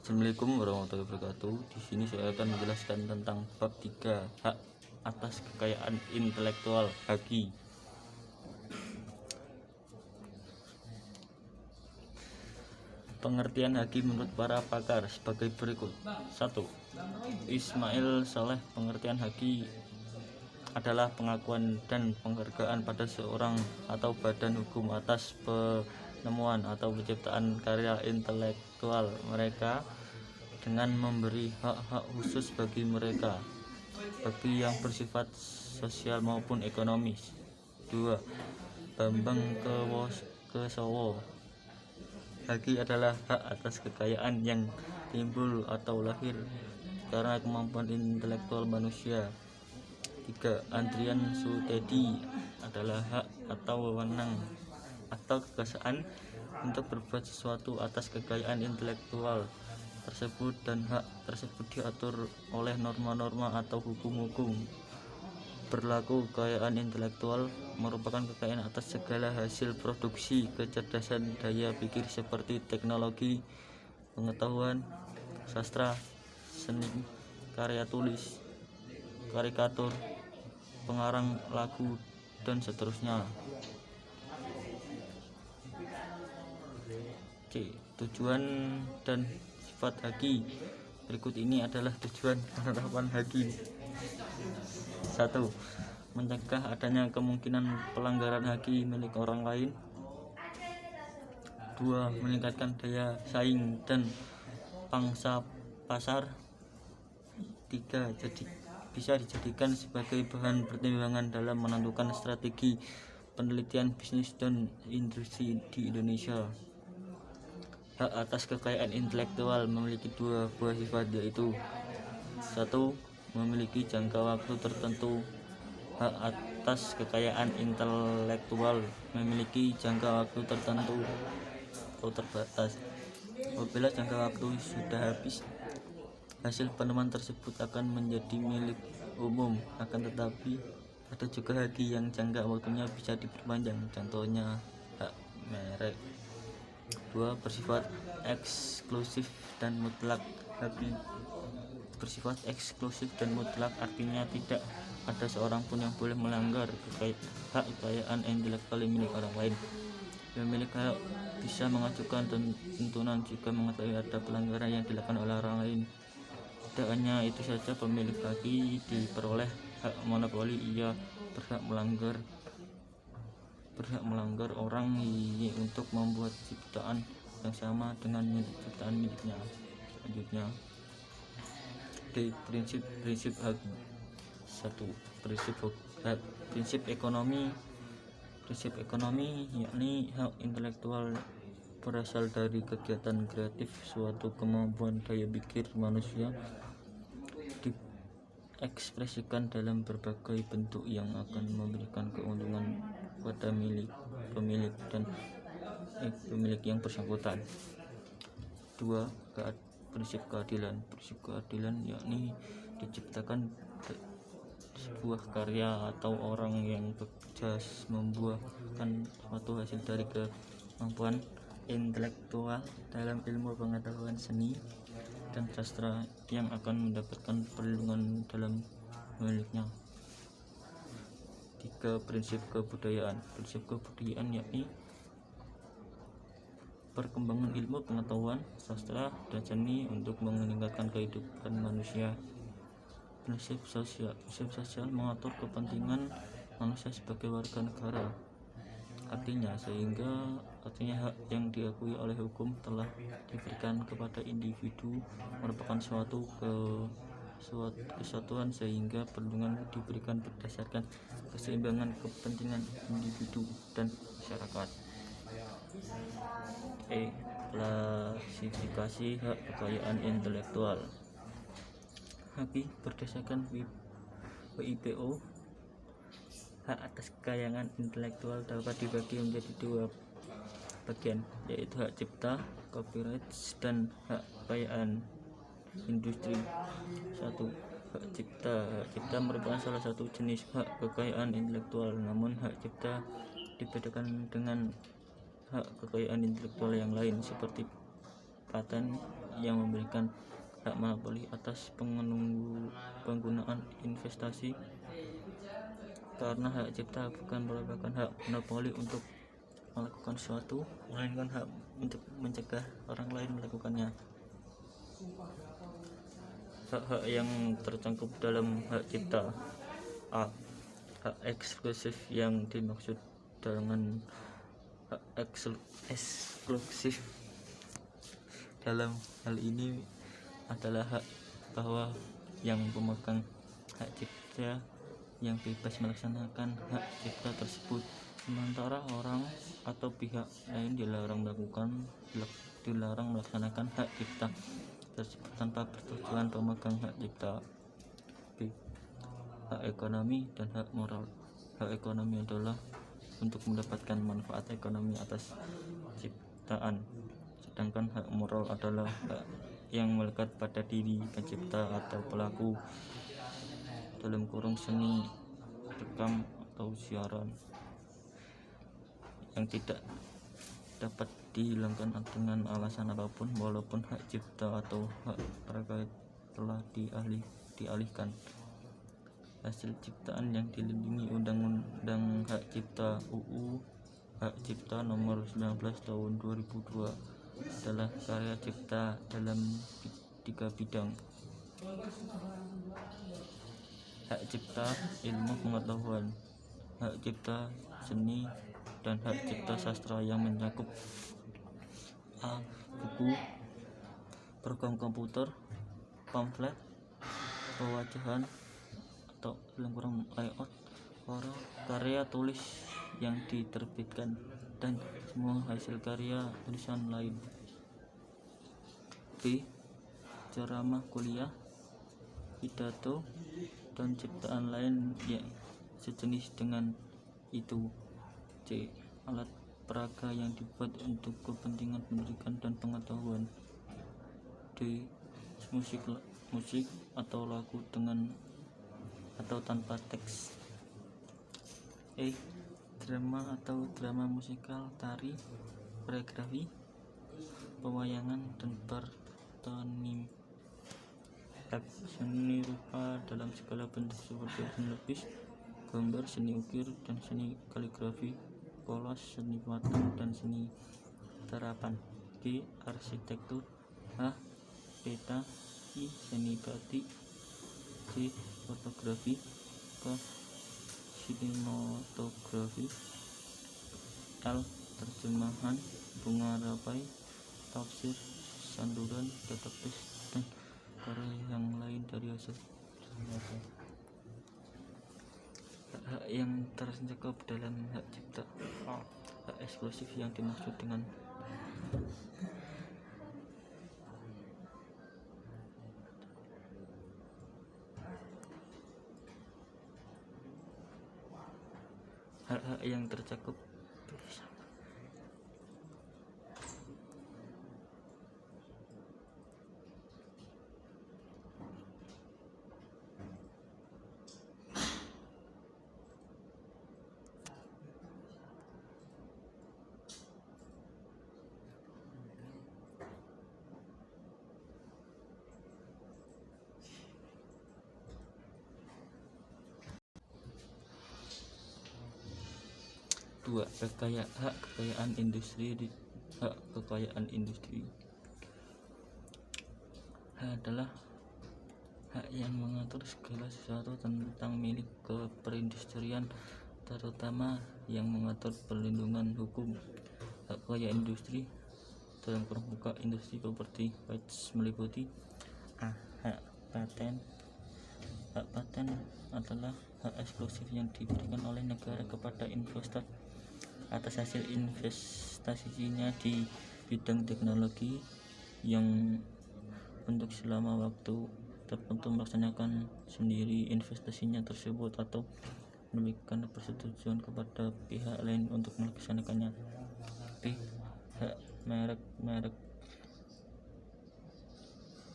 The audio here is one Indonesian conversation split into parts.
Assalamualaikum warahmatullahi wabarakatuh. Di sini saya akan menjelaskan tentang bab 3, hak atas kekayaan intelektual HAKI. Pengertian HAKI menurut para pakar sebagai berikut. 1. Ismail Saleh. Pengertian HAKI adalah pengakuan dan penghargaan pada seorang atau badan hukum atas penemuan atau penciptaan karya intelektual mereka dengan memberi hak-hak khusus bagi mereka, bagi yang bersifat sosial maupun ekonomis. 2. Bambang Kesowo. HAKI adalah hak atas kekayaan yang timbul atau lahir karena kemampuan intelektual manusia. 3. Andrian Sutedi adalah hak atau wewenang atau kekuasaan untuk berbuat sesuatu atas kekayaan intelektual tersebut, dan hak tersebut diatur oleh norma-norma atau hukum-hukum berlaku. Kekayaan intelektual merupakan kekayaan atas segala hasil produksi kecerdasan daya pikir seperti teknologi, pengetahuan, sastra, seni, karya tulis, karikatur, pengarang lagu, dan seterusnya. C. Tujuan dan sifat HAKI. Berikut ini adalah tujuan penerapan HAKI. 1. Mencegah adanya kemungkinan pelanggaran HAKI milik orang lain. 2. Meningkatkan daya saing dan pangsa pasar. 3. Bisa dijadikan sebagai bahan pertimbangan dalam menentukan strategi penelitian bisnis dan industri di Indonesia. Hak atas kekayaan intelektual memiliki dua buah sifat, yaitu 1. Memiliki jangka waktu tertentu. Hak atas kekayaan intelektual memiliki jangka waktu tertentu atau terbatas. Apabila jangka waktu sudah habis, hasil penemuan tersebut akan menjadi milik umum. Akan tetapi ada juga HAKI yang jangka waktunya bisa diperpanjang, contohnya hak merek. 2. Bersifat eksklusif dan mutlak. HAKI bersifat eksklusif dan mutlak, artinya tidak ada seorang pun yang boleh melanggar hak kekayaan intelektual milik orang lain. Pemilik hak bisa mengajukan tuntutan jika mengetahui ada pelanggaran yang dilakukan oleh orang lain. Tidak hanya itu saja, pemilik HAKI diperoleh hak monopoli. Ia berhak melanggar orang untuk membuat ciptaan yang sama dengan ciptaan miliknya. Selanjutnya, prinsip HAKI. 1. Prinsip ekonomi. Prinsip ekonomi yakni hak intelektual berasal dari kegiatan kreatif, suatu kemampuan daya pikir manusia diekspresikan dalam berbagai bentuk yang akan memberikan keuntungan pada pemilik dan pemilik yang bersangkutan. 2. Prinsip keadilan. Prinsip keadilan yakni diciptakan sebuah karya atau orang yang bekerja membuahkan suatu hasil dari kemampuan intelektual dalam ilmu pengetahuan, seni, dan sastra yang akan mendapatkan perlindungan dalam miliknya. 3. Prinsip kebudayaan. Prinsip kebudayaan yakni perkembangan ilmu pengetahuan, sastra, dan seni untuk meningkatkan kehidupan manusia. Prinsip sosial. Prinsip sosial mengatur kepentingan manusia sebagai warga negara. Artinya hak yang diakui oleh hukum telah diberikan kepada individu merupakan suatu kesatuan, sehingga perlindungan diberikan berdasarkan keseimbangan kepentingan individu dan masyarakat. Klasifikasi hak kekayaan intelektual. HAKI berdasarkan WIPO. Hak atas kekayaan intelektual dapat dibagi menjadi dua bagian, yaitu hak cipta, copyright, dan hak kekayaan industri. 1. Hak cipta. Hak cipta merupakan salah satu jenis hak kekayaan intelektual, namun hak cipta dibedakan dengan hak kekayaan intelektual yang lain seperti paten yang memberikan hak monopoli atas penggunaan investasi, karena hak cipta bukan merupakan hak monopoli untuk melakukan sesuatu, melainkan hak untuk mencegah orang lain melakukannya. Hak-hak yang tercangkup dalam hak cipta: A. Hak eksklusif. Yang dimaksud dengan hak eksklusif dalam hal ini adalah hak bahwa yang pemegang hak cipta yang bebas melaksanakan hak cipta tersebut, sementara orang atau pihak lain dilarang melaksanakan hak cipta tersebut tanpa persetujuan pemegang hak cipta. B. Hak ekonomi dan hak moral. Hak ekonomi adalah untuk mendapatkan manfaat ekonomi atas ciptaan, sedangkan hak moral adalah hak yang melekat pada diri pencipta atau pelaku (seni, rekam, atau siaran) yang tidak dapat dihilangkan dengan alasan apapun, walaupun hak cipta atau hak terkait telah dialihkan. Hasil ciptaan yang dilindungi Undang-Undang Hak Cipta UU Hak Cipta Nomor 19 Tahun 2002 adalah karya cipta dalam 3 bidang: hak cipta ilmu pengetahuan, hak cipta seni, dan hak cipta sastra yang mencakup A. Buku, program komputer, pamflet, pewajahan atau layout, karya tulis yang diterbitkan, dan semua hasil karya tulisan lain. B. Ceramah, kuliah, pidato, dan ciptaan lain yang sejenis dengan itu. C. Alat peraga yang dibuat untuk kepentingan pendidikan dan pengetahuan. D. Musik atau lagu dengan atau tanpa teks. E. Drama atau drama musikal, tari, koreografi, pewayangan, dan pantomim. F. Seni rupa dalam segala bentuk seperti seni lukis, gambar, seni ukir, dan seni kaligrafi, kolas, seni patung, dan seni terapan. G. Arsitektur. H. Peta. I. Seni batik. C. Fotografi. K. Sinematografi. L. Terjemahan, bunga rapai, tafsir, sanduran, database, dan karya yang lain dari hasil hak yang tercakup dalam hak cipta. Hak eksklusif yang dimaksud dengan hak-hak yang tercakup Hak kekayaan industri. Hak kekayaan industri adalah hak yang mengatur segala sesuatu tentang milik perindustrian, terutama yang mengatur perlindungan hukum. Hak kekayaan industri industri property rights meliputi A. Hak paten. Hak paten adalah hak eksklusif yang diberikan oleh negara kepada investor atas hasil investasinya di bidang teknologi yang untuk selama waktu tertentu melaksanakan sendiri investasinya tersebut atau memberikan persetujuan kepada pihak lain untuk melaksanakannya. B. Hak merek.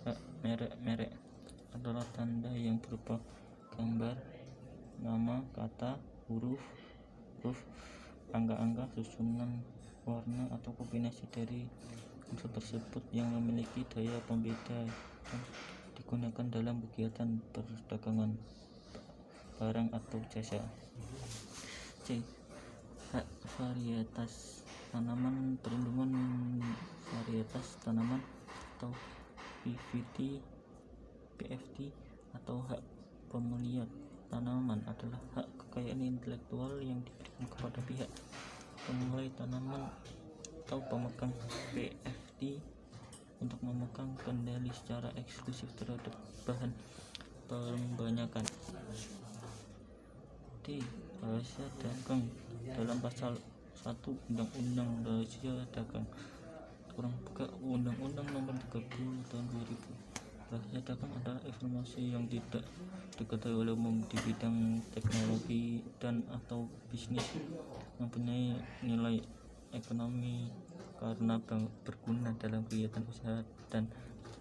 Hak merek adalah tanda yang berupa gambar, nama, kata, huruf, angka-angka, susunan warna, atau kombinasi dari unsur tersebut yang memiliki daya pembeda dan digunakan dalam kegiatan perdagangan barang atau jasa. C. Hak varietas tanaman perlindungan varietas tanaman atau PFT atau hak pemeliharaan tanaman adalah hak kekayaan intelektual yang diberikan kepada pihak pemulai tanaman atau pemegang PFT untuk memegang kendali secara eksklusif terhadap bahan pembanyakan. D. Rahasia dagang dalam pasal 1 Undang-Undang Rahasia Dagang Undang-Undang Nomor 30 Tahun 2000. Rahasia dagang adalah informasi yang tidak diketahui oleh umum di bidang teknologi dan atau bisnis, mempunyai nilai ekonomi karena berguna dalam kegiatan usaha dan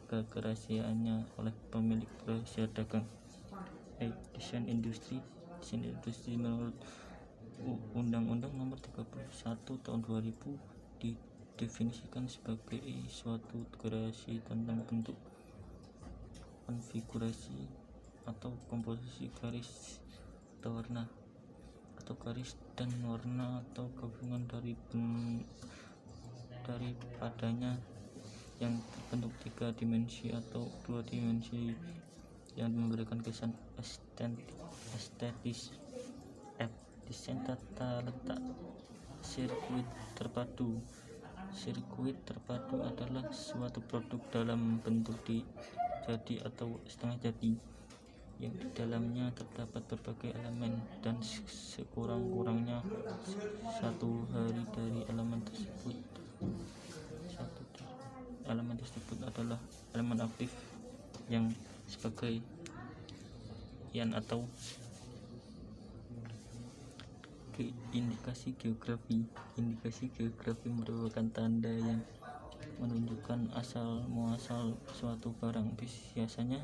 jaga kerahasiaannya oleh pemilik rahasia dagang. Desain industri menurut Undang-Undang Nomor 31 Tahun 2000 didefinisikan sebagai suatu kreasi tentang bentuk, konfigurasi atau komposisi garis atau warna atau garis dan warna atau gabungan daripadanya yang terbentuk 3 dimensi atau 2 dimensi yang memberikan kesan estetis. F. Desain tata letak sirkuit terpadu. Sirkuit terpadu adalah suatu produk dalam bentuk jadi atau setengah jadi yang di dalamnya terdapat berbagai elemen dan sekurang-kurangnya satu dari elemen tersebut adalah elemen aktif yang sebagai ion atau indikasi geografi. Indikasi geografi merupakan tanda yang menunjukkan asal muasal suatu barang. Biasanya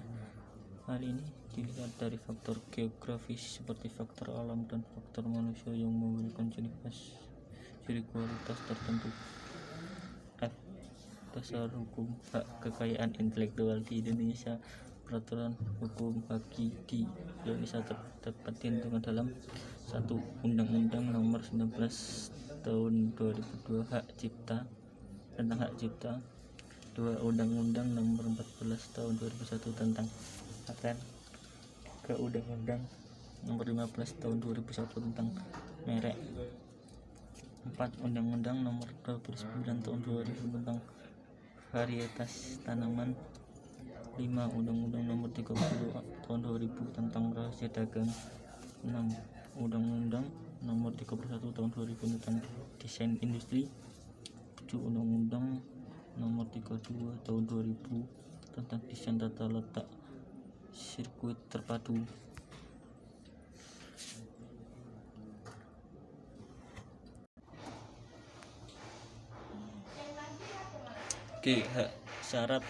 hal ini dilihat dari faktor geografis seperti faktor alam dan faktor manusia yang memberikan ciri kualitas tertentu. F. Dasar hukum hak kekayaan intelektual di Indonesia. Peraturan hukum haki di Indonesia dapat ditentukan dalam 1. Undang-Undang Nomor 19 Tahun 2002 tentang hak cipta. 2. Undang-Undang Nomor 14 Tahun 2001 tentang paten. 3. Undang-Undang Nomor 15 Tahun 2001 tentang merek. 4. Undang-Undang Nomor 29 Tahun 2000 tentang varietas tanaman. 5. Undang-Undang Nomor 30 Tahun 2000 tentang rahasia dagang. 6. Undang-Undang Nomor 31 Tahun 2000 tentang desain industri. 7. Undang-Undang Nomor 32 Tahun 2000 tentang desain tata letak sirkuit terpadu. G. Hak syarat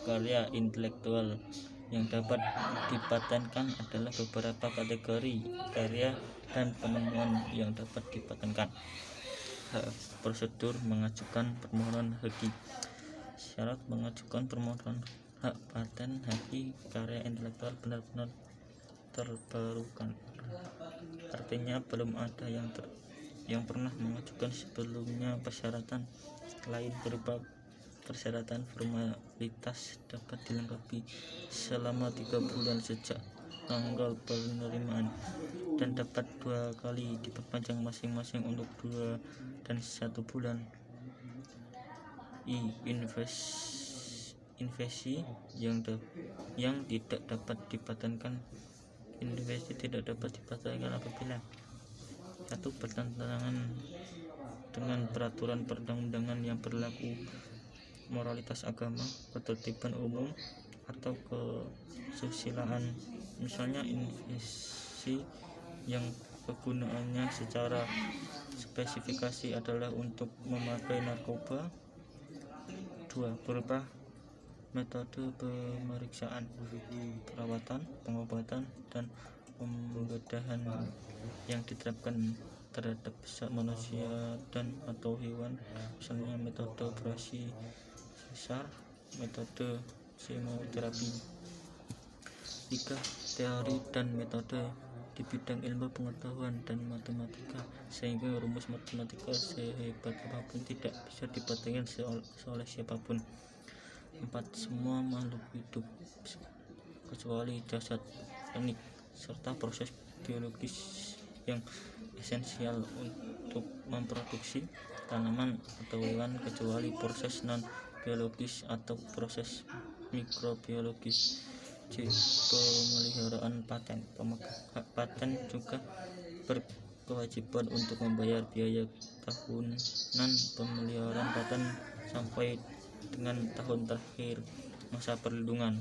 karya intelektual yang dapat dipatenkan adalah beberapa kategori karya dan penemuan yang dapat dipatenkan. Hak prosedur mengajukan permohonan haki. Syarat mengajukan permohonan hak paten haki karya intelektual benar-benar terbarukan, artinya belum ada yang pernah mengajukan sebelumnya. Persyaratan lain berupa persyaratan formalitas dapat dilengkapi selama 3 bulan sejak tanggal penerimaan dan dapat 2 kali diperpanjang masing-masing untuk 2 dan 1 bulan. Invasi yang tidak dapat dipatenkan. Invasi tidak dapat dipatenkan apabila 1. Bertentangan dengan peraturan perundang-undangan yang berlaku, moralitas agama, ketertiban umum, atau kesusilaan. Misalnya invasi yang kegunaannya secara spesifikasi adalah untuk memakai narkoba. 2. Berupa metode pemeriksaan, perawatan, pengobatan, dan pembedahan yang diterapkan terhadap manusia dan atau hewan, misalnya metode operasi sesar, metode chemoterapi. 3. Teori dan metode di bidang ilmu pengetahuan dan matematika, sehingga rumus matematika sehebat apapun tidak bisa dipatahkan oleh siapapun. 4. Semua makhluk hidup kecuali jasad organik serta proses biologis yang esensial untuk memproduksi tanaman atau hewan, kecuali proses non biologis atau proses mikrobiologis. C. Pemeliharaan paten. Pemegang hak paten juga berkewajiban untuk membayar biaya tahunan pemeliharaan paten sampai dengan tahun terakhir masa perlindungan.